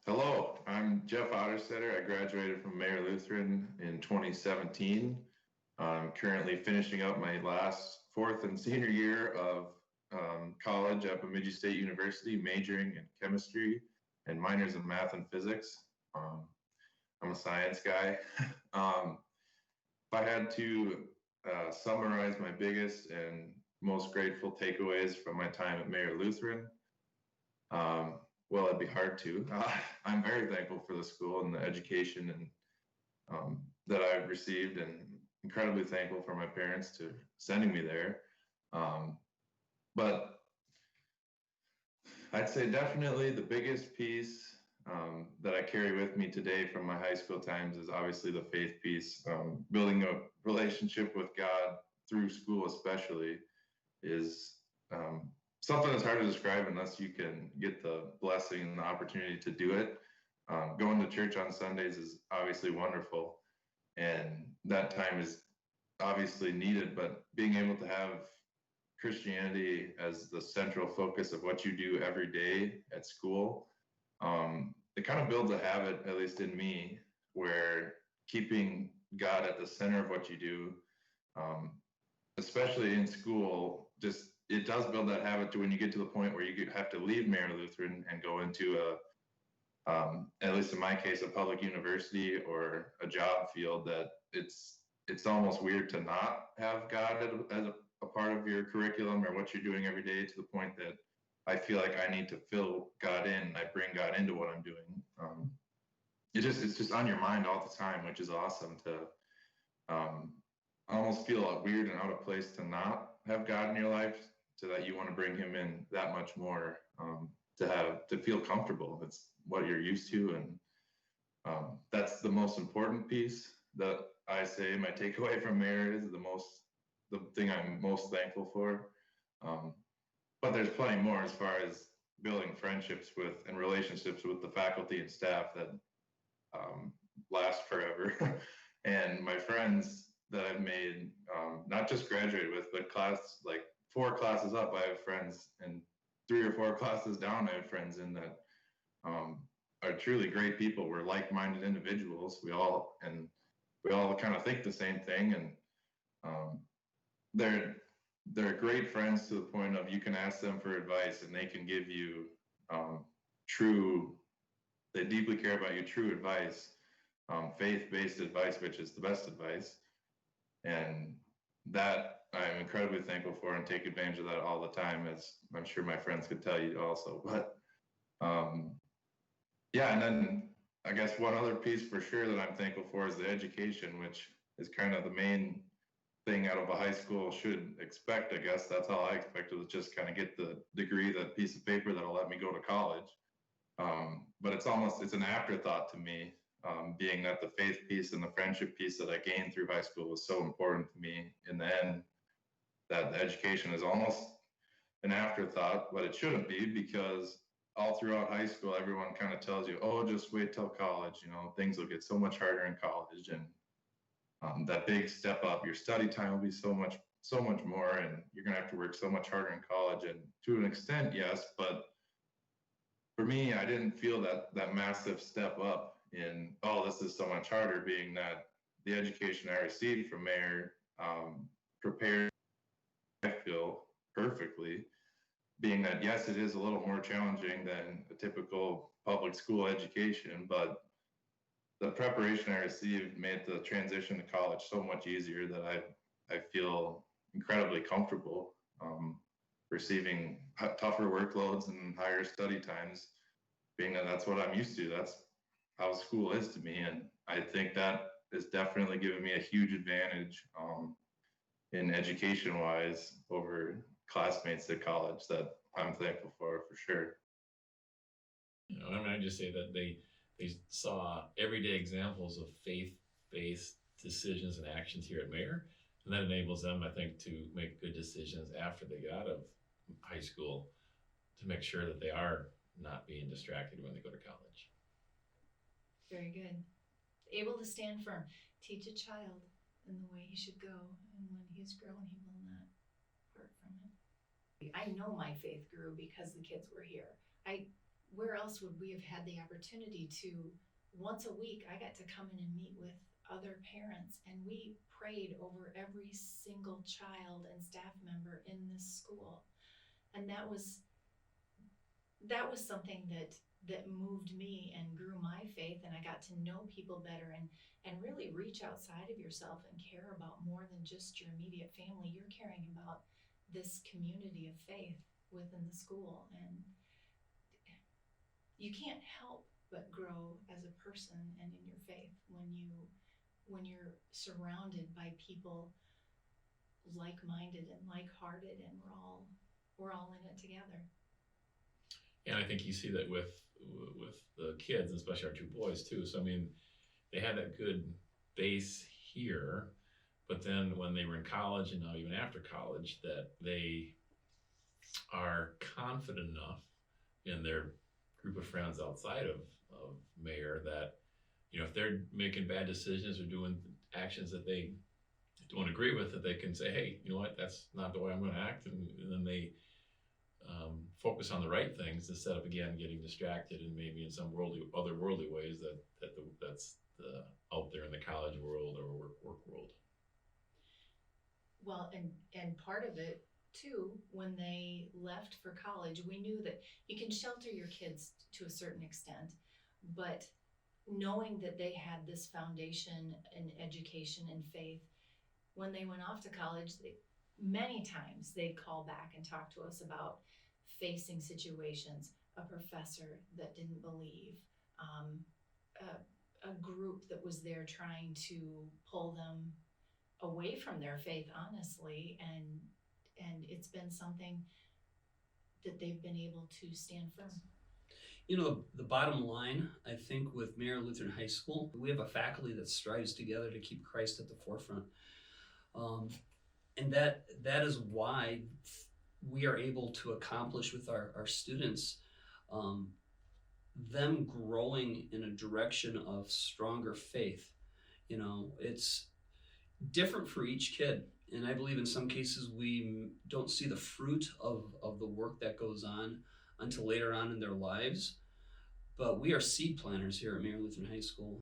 Hello, I'm Jeff Otterstatter. I graduated from Mayer Lutheran in 2017. I'm currently finishing up my last fourth and senior year of college at Bemidji State University, majoring in chemistry and minors in math and physics. Um, I'm a science guy. If I had to summarize my biggest and most grateful takeaways from my time at Mayer Lutheran, um, well, it'd be hard to. I'm very thankful for the school and the education and that I've received, and incredibly thankful for my parents to sending me there. But I'd say definitely the biggest piece that I carry with me today from my high school times is obviously the faith piece. Building a relationship with God through school, especially, is something that's hard to describe unless you can get the blessing and the opportunity to do it. Going to church on Sundays is obviously wonderful, and that time is obviously needed, but being able to have Christianity as the central focus of what you do every day at school, it kind of builds a habit, at least in me, where keeping God at the center of what you do, especially in school, just it does build that habit to when you get to the point where you have to leave Mayer Lutheran and go into at least in my case, a public university or a job field, that it's almost weird to not have God as a part of your curriculum or what you're doing every day, to the point that I feel like I need to fill God in. I bring God into what I'm doing. It's just on your mind all the time, which is awesome to almost feel weird and out of place to not have God in your life, so that you want to bring him in that much more, to feel comfortable. It's what you're used to, and that's the most important piece that I say my takeaway from Mayer is the thing I'm most thankful for. But there's plenty more as far as building friendships with and relationships with the faculty and staff that last forever. And my friends that I've made, not just graduated with, but like 4 classes up, I have friends, and 3 or 4 classes down, I have friends in that are truly great people. We're like-minded individuals. We all kind of think the same thing, and they're great friends to the point of you can ask them for advice and they can give you they deeply care about you, true advice, faith-based advice, which is the best advice. And that I'm incredibly thankful for and take advantage of that all the time, as I'm sure my friends could tell you also. But yeah, and then I guess one other piece for sure that I'm thankful for is the education, which is kind of the main thing out of a high school should expect. I guess that's all I expected, was just kind of get the degree, that piece of paper that'll let me go to college. But it's an afterthought to me, being that the faith piece and the friendship piece that I gained through high school was so important to me in the end, that the education is almost an afterthought, but it shouldn't be, because all throughout high school, everyone kind of tells you, oh, just wait till college, things will get so much harder in college. And that big step up, your study time will be so much more, and you're going to have to work so much harder in college. And to an extent, yes, but for me, I didn't feel that massive step up in, oh, this is so much harder, being that the education I received from Mayer prepared, I feel, perfectly, being that, yes, it is a little more challenging than a typical public school education, but the preparation I received made the transition to college so much easier, that I feel incredibly comfortable receiving tougher workloads and higher study times, being that that's what I'm used to. That's how school is to me. And I think that has definitely given me a huge advantage in education wise over classmates at college, that I'm thankful for sure. I just say that they saw everyday examples of faith-based decisions and actions here at Mayer, and that enables them, I think, to make good decisions after they get out of high school, to make sure that they are not being distracted when they go to college. Very good. Able to stand firm. Teach a child in the way he should go, and when he is grown, he will not depart from it. I know my faith grew because the kids were here. I where else would we have had the opportunity to, once a week, I got to come in and meet with other parents, and we prayed over every single child and staff member in this school. And that was something that moved me and grew my faith, and I got to know people better and really reach outside of yourself and care about more than just your immediate family. You're caring about this community of faith within the school, and you can't help but grow as a person and in your faith when you're surrounded by people like-minded and like-hearted, and we're all in it together. And I think you see that with the kids, especially our two boys too. So I mean, they had that good base here, but then when they were in college and now even after college, that they are confident enough in their group of friends outside of Mayor that, you know, if they're making bad decisions or doing actions that they don't agree with, that they can say, hey, you know what, that's not the way I'm going to act, and then they focus on the right things instead of, again, getting distracted and maybe in some other worldly ways that's out there in the college world or work world. Well, and part of it too, when they left for college, we knew that you can shelter your kids to a certain extent, but knowing that they had this foundation in education and faith, when they went off to college, many times they'd call back and talk to us about facing situations, a professor that didn't believe, a group that was there trying to pull them away from their faith, honestly, and it's been something that they've been able to stand firm. You know, the bottom line, I think, with Mayer Lutheran High School, we have a faculty that strives together to keep Christ at the forefront. And that is why we are able to accomplish with our students, them growing in a direction of stronger faith. You know, it's different for each kid. And I believe in some cases we don't see the fruit of the work that goes on until later on in their lives. But we are seed planters here at Mayer Lutheran High School.